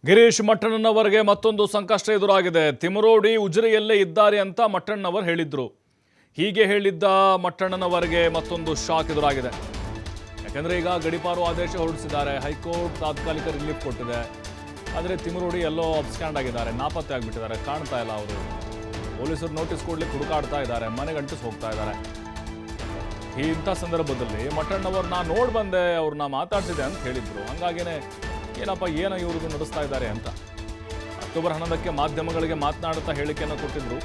ಗಿರೀಶ್ ಮಠಣ್ಣನವರಿಗೆ ಮತ್ತೊಂದು ಸಂಕಷ್ಟ ಎದುರಾಗಿದೆ. ತಿಮರೋಡಿ ಉಜಿರೆಯಲ್ಲೇ ಇದ್ದಾರೆ ಅಂತ ಮಠಣ್ಣನವರು ಹೇಳಿದ್ರು. ಹೀಗೆ ಹೇಳಿದ್ದ ಮಠಣ್ಣನವರಿಗೆ ಮತ್ತೊಂದು ಶಾಕ್ ಎದುರಾಗಿದೆ. ಯಾಕಂದ್ರೆ ಈಗ ಗಡಿಪಾರು ಆದೇಶ ಹೊರಡಿಸಿದ್ದಾರೆ. ಹೈಕೋರ್ಟ್ ತಾತ್ಕಾಲಿಕ ರಿಲೀಫ್ ಕೊಟ್ಟಿದೆ. ಆದರೆ ತಿಮರೋಡಿ ಎಲ್ಲೋ ಅಬ್ಸ್ಕ್ಯಾಂಡ್ ಆಗಿದ್ದಾರೆ, ನಾಪತ್ತೆ ಆಗಿಬಿಟ್ಟಿದ್ದಾರೆ, ಕಾಣ್ತಾ ಇಲ್ಲ ಅವರು. ಪೊಲೀಸರು ನೋಟಿಸ್ ಕೊಡ್ಲಿಕ್ಕೆ ಹುಡುಕಾಡ್ತಾ ಇದ್ದಾರೆ, ಮನೆಗೆ ಅಂಟಿಸಿ ಹೋಗ್ತಾ ಇದ್ದಾರೆ. ಇಂಥ ಸಂದರ್ಭದಲ್ಲಿ ಮಠಣ್ಣವ್ರನ್ನ ನೋಡಿ ಬಂದೆ, ಅವ್ರನ್ನ ಮಾತಾಡ್ಸಿದೆ ಅಂತ ಹೇಳಿದ್ರು. ಹಂಗಾಗಿನೇ ಏನಪ್ಪ ಏನೋ ಇವ್ರದ್ದು ನಡೆಸ್ತಾ ಇದ್ದಾರೆ ಅಂತ ಅಕ್ಟೋಬರ್ 11ಕ್ಕೆ ಮಾಧ್ಯಮಗಳಿಗೆ ಮಾತನಾಡುತ್ತಾ ಹೇಳಿಕೆಯನ್ನು ಕೊಟ್ಟಿದ್ರು.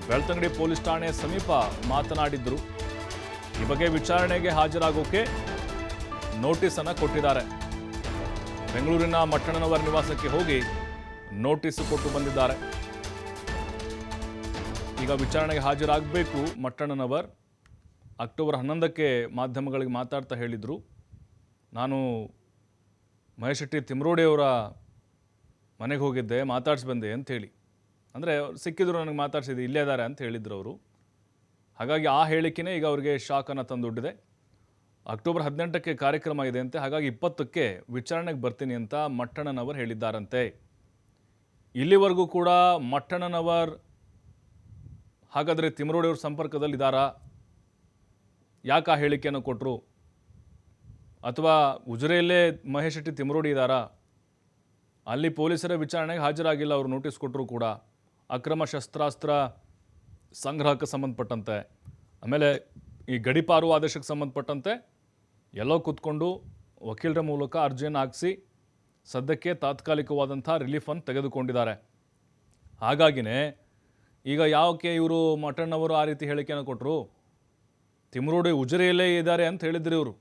ಬೆಳ್ತಂಗಡಿ ಪೊಲೀಸ್ ಠಾಣೆ ಸಮೀಪ ಮಾತನಾಡಿದ್ರು. ಈ ಬಗ್ಗೆ ವಿಚಾರಣೆಗೆ ಹಾಜರಾಗೋಕೆ ನೋಟಿಸ್ ಅನ್ನು ಕೊಟ್ಟಿದ್ದಾರೆ. ಬೆಂಗಳೂರಿನ ಮಠಣ್ಣನವರ ನಿವಾಸಕ್ಕೆ ಹೋಗಿ ನೋಟಿಸ್ ಕೊಟ್ಟು ಬಂದಿದ್ದಾರೆ. ಈಗ ವಿಚಾರಣೆಗೆ ಹಾಜರಾಗಬೇಕು ಮಠಣ್ಣನವರ್. ಅಕ್ಟೋಬರ್ 11ಕ್ಕೆ ಮಾಧ್ಯಮಗಳಿಗೆ ಮಾತಾಡ್ತಾ ಹೇಳಿದರು, ನಾನು ಮಹೇಶ್ ಶೆಟ್ಟಿ ತಿಮರೋಡಿ ಅವರ ಮನೆಗೆ ಹೋಗಿದ್ದೆ, ಮಾತಾಡ್ಸಿ ಬಂದೆ ಅಂಥೇಳಿ. ಅಂದರೆ ಸಿಕ್ಕಿದ್ರು, ನನಗೆ ಮಾತಾಡ್ಸಿದ್ದು, ಇಲ್ಲೇ ಇದ್ದಾರೆ ಅಂತ ಹೇಳಿದ್ರು ಅವರು. ಹಾಗಾಗಿ ಆ ಹೇಳಿಕೆನೇ ಈಗ ಅವರಿಗೆ ಶಾಕನ್ನು ತಂದೊಡ್ಡಿದೆ. ಅಕ್ಟೋಬರ್ 18ಕ್ಕೆ ಕಾರ್ಯಕ್ರಮ ಇದೆ ಅಂತೆ, ಹಾಗಾಗಿ 20ಕ್ಕೆ ವಿಚಾರಣೆಗೆ ಬರ್ತೀನಿ ಅಂತ ಮಠಣ್ಣನವರ್ ಹೇಳಿದ್ದಾರಂತೆ. ಇಲ್ಲಿವರೆಗೂ ಕೂಡ ಮಠಣ್ಣನವರ್ ಹಾಗಾದರೆ ತಿಮರೋಡಿ ಅವ್ರ ಸಂಪರ್ಕದಲ್ಲಿದ್ದಾರಾ? ಯಾಕೆ ಆ ಹೇಳಿಕೆಯನ್ನು ಕೊಟ್ಟರು? ಅಥವಾ ಉಜಿರೆಯಲ್ಲೇ ಮಹೇಶ್ ಶೆಟ್ಟಿ ತಿಮರೋಡಿ ಇದ್ದಾರಾ? ಅಲ್ಲಿ ಪೊಲೀಸರ ವಿಚಾರಣೆಗೆ ಹಾಜರಾಗಿಲ್ಲ, ಅವರು ನೋಟಿಸ್ ಕೊಟ್ಟರು ಕೂಡ. ಅಕ್ರಮ ಶಸ್ತ್ರಾಸ್ತ್ರ ಸಂಗ್ರಹಕ್ಕೆ ಸಂಬಂಧಪಟ್ಟಂತೆ, ಆಮೇಲೆ ಈ ಗಡಿಪಾರು ಆದೇಶಕ್ಕೆ ಸಂಬಂಧಪಟ್ಟಂತೆ ಎಲ್ಲೋ ಕೂತ್ಕೊಂಡು ವಕೀಲರ ಮೂಲಕ ಅರ್ಜಿಯನ್ನು ಹಾಕಿಸಿ ಸದ್ಯಕ್ಕೆ ತಾತ್ಕಾಲಿಕವಾದಂಥ ರಿಲೀಫನ್ನು ತೆಗೆದುಕೊಂಡಿದ್ದಾರೆ. ಹಾಗಾಗಿನೇ ಈಗ ಯಾಕೆ ಇವರು ಮಠಣ್ಣವರು ಆ ರೀತಿ ಹೇಳಿಕೆಯನ್ನು ಕೊಟ್ಟರು? ತಿಮರೋಡಿ ಉಜಿರೆಯಲ್ಲೇ ಇದ್ದಾರೆ ಅಂತ ಹೇಳಿದ್ರಿ ಇವರು.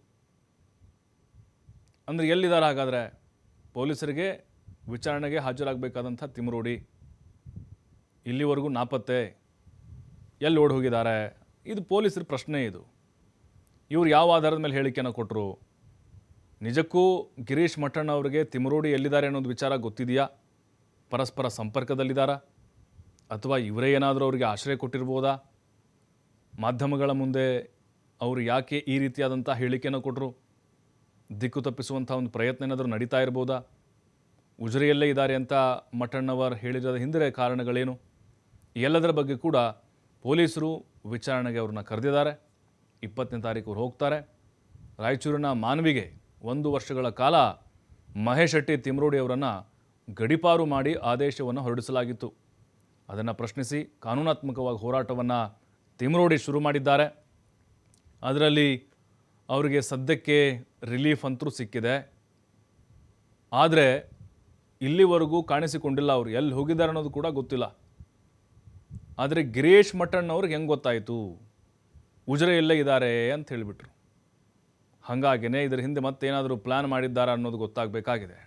ಅಂದರೆ ಎಲ್ಲಿದ್ದಾರೆ ಹಾಗಾದರೆ? ಪೊಲೀಸರಿಗೆ ವಿಚಾರಣೆಗೆ ಹಾಜರಾಗಬೇಕಾದಂಥ ತಿಮರೋಡಿ ಇಲ್ಲಿವರೆಗೂ ನಾಪತ್ತೆ, ಎಲ್ಲಿ ಓಡಿ ಹೋಗಿದ್ದಾರೆ? ಇದು ಪೊಲೀಸರ ಪ್ರಶ್ನೆ. ಇದು ಇವರು ಯಾವ ಆಧಾರದ ಮೇಲೆ ಹೇಳಿಕೆಯನ್ನು ಕೊಟ್ಟರು? ನಿಜಕ್ಕೂ ಗಿರೀಶ್ ಮಠಣ್ಣವರಿಗೆ ತಿಮರೋಡಿ ಎಲ್ಲಿದ್ದಾರೆ ಅನ್ನೋದು ವಿಚಾರ ಗೊತ್ತಿದೆಯಾ? ಪರಸ್ಪರ ಸಂಪರ್ಕದಲ್ಲಿದ್ದಾರಾ? ಅಥವಾ ಇವರೇ ಏನಾದರೂ ಅವರಿಗೆ ಆಶ್ರಯ ಕೊಟ್ಟಿರ್ಬೋದಾ? ಮಾಧ್ಯಮಗಳ ಮುಂದೆ ಅವರು ಯಾಕೆ ಈ ರೀತಿಯಾದಂಥ ಹೇಳಿಕೆಯನ್ನು ಕೊಟ್ಟರು? ದಿಕ್ಕು ತಪ್ಪಿಸುವಂಥ ಒಂದು ಪ್ರಯತ್ನ ಏನಾದರೂ ನಡೀತಾ ಇರ್ಬೋದಾ? ಉಜಿರೆಯಲ್ಲೇ ಇದ್ದಾರೆ ಅಂತ ಮಠಣ್ಣವರ್ ಹೇಳಿರೋದ ಹಿಂದೆ ಕಾರಣಗಳೇನು? ಎಲ್ಲದರ ಬಗ್ಗೆ ಕೂಡ ಪೊಲೀಸರು ವಿಚಾರಣೆಗೆ ಅವ್ರನ್ನ ಕರೆದಿದ್ದಾರೆ. 20ನೇ ತಾರೀಕು ಅವ್ರು ಹೋಗ್ತಾರೆ. ರಾಯಚೂರಿನ ಮಾನ್ವಿಗೆ 1 ವರ್ಷಗಳ ಕಾಲ ಮಹೇಶ್ ಶೆಟ್ಟಿ ತಿಮರೋಡಿ ಅವರನ್ನು ಗಡಿಪಾರು ಮಾಡಿ ಆದೇಶವನ್ನು ಹೊರಡಿಸಲಾಗಿತ್ತು. ಅದನ್ನು ಪ್ರಶ್ನಿಸಿ ಕಾನೂನಾತ್ಮಕವಾಗಿ ಹೋರಾಟವನ್ನು ತಿಮರೋಡಿ ಶುರು ಮಾಡಿದ್ದಾರೆ. ಅದರಲ್ಲಿ ಅವರಿಗೆ ಸದ್ಯಕ್ಕೆ ರಿಲೀಫ್ ಅಂತೂ ಸಿಕ್ಕಿದೆ. ಆದರೆ ಇಲ್ಲಿವರೆಗೂ ಕಾಣಿಸಿಕೊಂಡಿಲ್ಲ, ಅವರು ಎಲ್ಲಿ ಹೋಗಿದ್ದಾರೆ ಅನ್ನೋದು ಕೂಡ ಗೊತ್ತಿಲ್ಲ. ಆದರೆ ಗಿರೀಶ್ ಮಠಣ್ಣವ್ರಿಗೆ ಹೆಂಗೆ ಗೊತ್ತಾಯಿತು ಉಜಿರೆಯಲ್ಲೇ ಇದ್ದಾರೆ ಅಂತ ಹೇಳಿಬಿಟ್ರು? ಹಾಗಾಗಿನೇ ಇದರ ಹಿಂದೆ ಮತ್ತೇನಾದರೂ ಪ್ಲ್ಯಾನ್ ಮಾಡಿದ್ದಾರಾ ಅನ್ನೋದು ಗೊತ್ತಾಗಬೇಕಾಗಿದೆ.